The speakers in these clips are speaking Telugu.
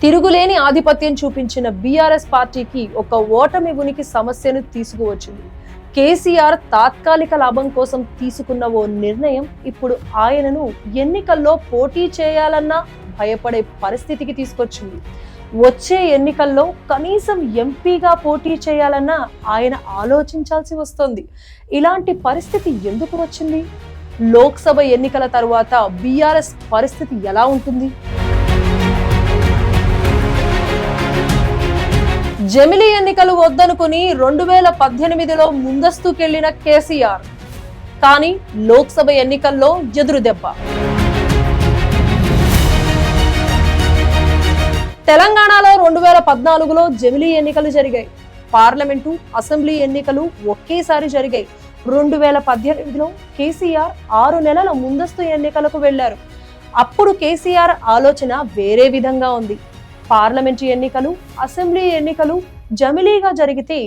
తిరుగులేని ఆధిపత్యం చూపించిన బీఆర్ఎస్ పార్టీకి ఒక ఓటమి ఉనికి సమస్యను తీసుకువచ్చింది. కేసీఆర్ తాత్కాలిక లాభం కోసం తీసుకున్న ఓ నిర్ణయం ఇప్పుడు ఆయనను ఎన్నికల్లో పోటీ చేయాలన్నా భయపడే పరిస్థితికి తీసుకొచ్చింది. వచ్చే ఎన్నికల్లో కనీసం ఎంపీగా పోటీ చేయాలన్నా ఆయన ఆలోచించాల్సి వస్తోంది. ఇలాంటి పరిస్థితి ఎందుకు వచ్చింది? లోక్సభ ఎన్నికల తరువాత బీఆర్ఎస్ పరిస్థితి ఎలా ఉంటుంది? జమిలీ ఎన్నికలు వద్దనుకుని 2018లో ముందస్తుకెళ్లిన కేసీఆర్, కానీ లోక్సభ ఎన్నికల్లో ఎదురుదెబ్బ. తెలంగాణలో 2014లో జమిలీ ఎన్నికలు జరిగాయి. పార్లమెంటు, అసెంబ్లీ ఎన్నికలు ఒకేసారి జరిగాయి. 2018లో కేసీఆర్ 6 నెలల ముందస్తు ఎన్నికలకు వెళ్లారు. అప్పుడు కేసీఆర్ ఆలోచన వేరే విధంగా ఉంది. పార్లమెంటు ఎన్నికలు, అసెంబ్లీ ఎన్నికలు జమిలీగా జరిగితే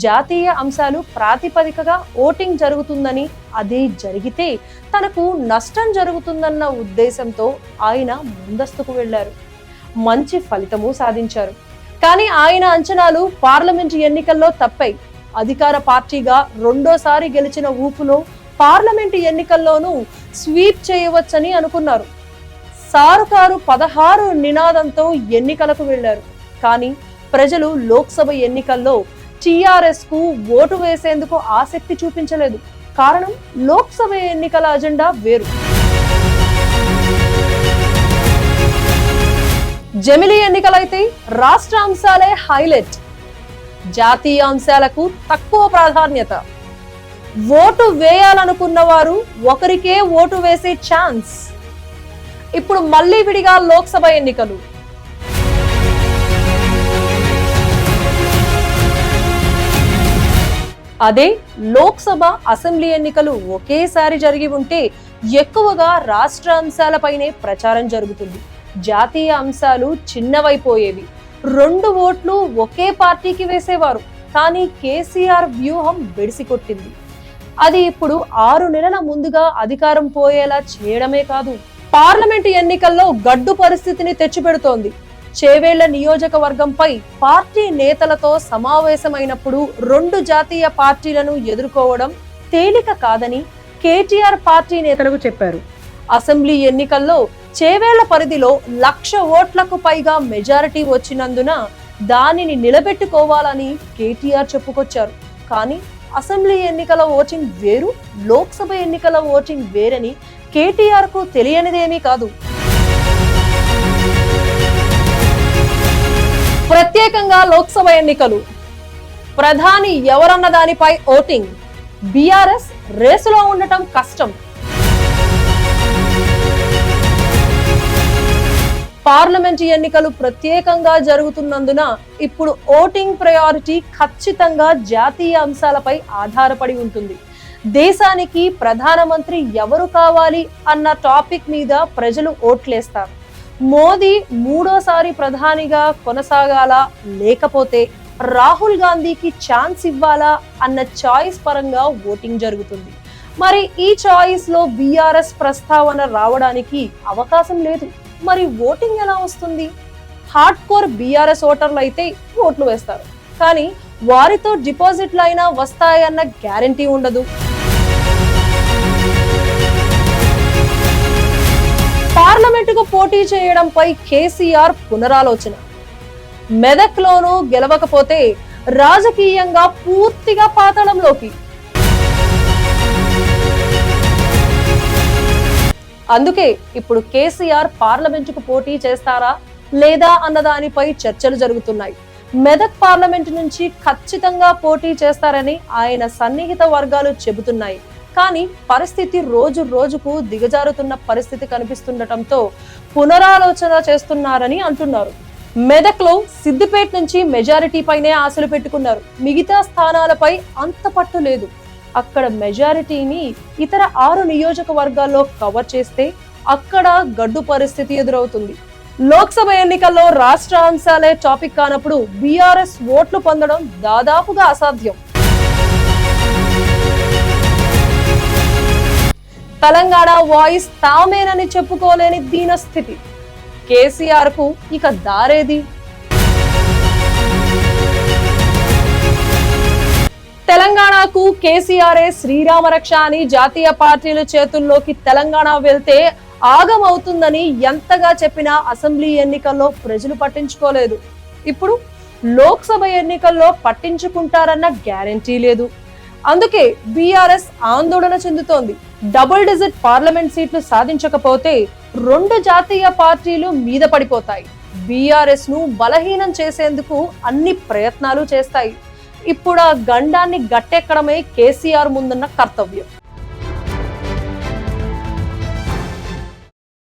జాతీయ అంశాలు ప్రాతిపదికగా ఓటింగ్ జరుగుతుందని, అదే జరిగితే తనకు నష్టం జరుగుతుందన్న ఉద్దేశంతో ఆయన ముందస్తుకు వెళ్లారు. మంచి ఫలితము సాధించారు. కానీ ఆయన అంచనాలు పార్లమెంటు ఎన్నికల్లో తప్పాయి. అధికార పార్టీగా రెండోసారి గెలిచిన ఊపులో పార్లమెంటు ఎన్నికల్లోనూ స్వీప్ చేయవచ్చని అనుకున్నారు. సారుకారు 16 నినాదంతో ఎన్నికలకు వెళ్లారు. కానీ ప్రజలు లోక్సభ ఎన్నికల్లో టీఆర్ఎస్ కు ఓటు వేసేందుకు ఆసక్తి చూపించలేదు. కారణం, లోక్సభ ఎన్నికల అజెండా వేరు. జమిలీ ఎన్నికలైతే రాష్ట్ర అంశాలే హైలైట్, జాతీయ అంశాలకు తక్కువ ప్రాధాన్యత. ఓటు వేయాలనుకున్న వారు ఒకరికే ఓటు వేసే ఛాన్స్. ఇప్పుడు మళ్లీ విడిగా లోక్సభ ఎన్నికలు. అదే లోక్సభ, అసెంబ్లీ ఎన్నికలు ఒకేసారి జరిగి ఉంటే ఎక్కువగా రాష్ట్ర అంశాలపైనే ప్రచారం జరుగుతుంది. జాతీయ అంశాలు చిన్నవైపోయేవి. 2 ఓట్లు ఒకే పార్టీకి వేసేవారు. కానీ కేసీఆర్ వ్యూహం బెడిసికొట్టింది. అది ఇప్పుడు 6 నెలల ముందుగా అధికారం పోయేలా చేయడమే కాదు, పార్లమెంటు ఎన్నికల్లో గడ్డు పరిస్థితిని తెచ్చిపెడుతోంది. చేవేళ్ల నియోజకవర్గంపై పార్టీ నేతలతో సమావేశమైనప్పుడు 2 జాతీయ పార్టీలను ఎదుర్కోవడం తేలిక కాదని కేటీఆర్ పార్టీ నేతలకు చెప్పారు. అసెంబ్లీ ఎన్నికల్లో చేవేళ్ల పరిధిలో 1,00,000 ఓట్లకు పైగా మెజారిటీ వచ్చినందున దానిని నిలబెట్టుకోవాలని కేటీఆర్ చెప్పుకొచ్చారు. కానీ అసెంబ్లీ ఎన్నికల ఓటింగ్ వేరు, లోక్సభ ఎన్నికల ఓటింగ్ వేరని కేటీఆర్ కు తెలియనిదేమీ కాదు. ప్రత్యేకంగా లోక్సభ ఎన్నికలు, ప్రధాని ఎవరన్న దానిపై ఓటింగ్. బీఆర్ఎస్ రేసులో ఉండటం కష్టం. పార్లమెంటు ఎన్నికలు ప్రత్యేకంగా జరుగుతున్నందున ఇప్పుడు ఓటింగ్ ప్రయారిటీ ఖచ్చితంగా జాతీయ అంశాలపై ఆధారపడి ఉంటుంది. దేశానికి ప్రధానమంత్రి ఎవరు కావాలి అన్న టాపిక్ మీద ప్రజలు ఓట్లేస్తారు. మోదీ 3వ ప్రధానిగా కొనసాగాలా, లేకపోతే రాహుల్ గాంధీకి ఛాన్స్ ఇవ్వాలా అన్న చాయిస్ పరంగా ఓటింగ్ జరుగుతుంది. మరి ఈ చాయిస్ లో బీఆర్ఎస్ ప్రస్తావన రావడానికి అవకాశం లేదు. మరి ఓటింగ్ ఎలా వస్తుంది? హార్డ్ కోర్ బీఆర్ఎస్ ఓటర్లు అయితే ఓట్లు వేస్తారు. కానీ వారితో డిపాజిట్లు అయినా వస్తాయన్న గ్యారంటీ ఉండదు. పార్లమెంటుకు పోటీ చేయడంపై కేసీఆర్ పునరాలోచన. మెదక్లోనూ గెలవకపోతే రాజకీయంగా పూర్తిగా పాతాళంలోకి. అందుకే ఇప్పుడు కేసీఆర్ పార్లమెంటుకు పోటీ చేస్తారా లేదా అన్నదానిపై చర్చలు జరుగుతున్నాయి. మెదక్ పార్లమెంటు నుంచి ఖచ్చితంగా పోటీ చేస్తారని ఆయన సన్నిహిత వర్గాలు చెబుతున్నాయి. కానీ పరిస్థితి రోజు రోజుకు దిగజారుతున్న పరిస్థితి కనిపిస్తుండటంతో పునరాలోచన చేస్తున్నారని అంటున్నారు. మెదక్లో సిద్దిపేట నుంచి మెజారిటీ పైనే ఆశలు పెట్టుకున్నారు. మిగతా స్థానాలపై అంత పట్టు లేదు. అక్కడ మెజారిటీని ఇతర 6 నియోజకవర్గాల్లో కవర్ చేస్తే అక్కడ గడ్డు పరిస్థితి ఎదురవుతుంది. లోక్సభ ఎన్నికల్లో రాష్ట్ర అంశాలే టాపిక్ కానప్పుడు బీఆర్ఎస్ ఓట్లు పొందడం దాదాపుగా అసాధ్యం. తెలంగాణ వాయిస్ తామేనని చెప్పుకోలేని దీనస్థితి. కేసీఆర్ కు ఇక దారేది? తెలంగాణకు కేసీఆరే శ్రీరామ రక్ష అని జాతీయ పార్టీల చేతుల్లోకి తెలంగాణ వెళ్తే ఆగమవుతుందని ఎంతగా చెప్పినా అసెంబ్లీ ఎన్నికల్లో ప్రజలు పట్టించుకోలేదు. ఇప్పుడు లోక్సభ ఎన్నికల్లో పట్టించుకుంటారన్న గ్యారెంటీ లేదు. అందుకే బీఆర్ఎస్ ఆందోళన చెందుతోంది. డబుల్ డిజిట్ పార్లమెంట్ సీట్లు సాధించకపోతే 2 జాతీయ పార్టీలు మీద పడిపోతాయి. బీఆర్ఎస్ ను బలహీనం చేసేందుకు అన్ని ప్రయత్నాలు చేస్తాయి. ఇప్పుడు ఆ గండాన్ని గట్టెక్కడమే కేసీఆర్ ముందున్న కర్తవ్యం.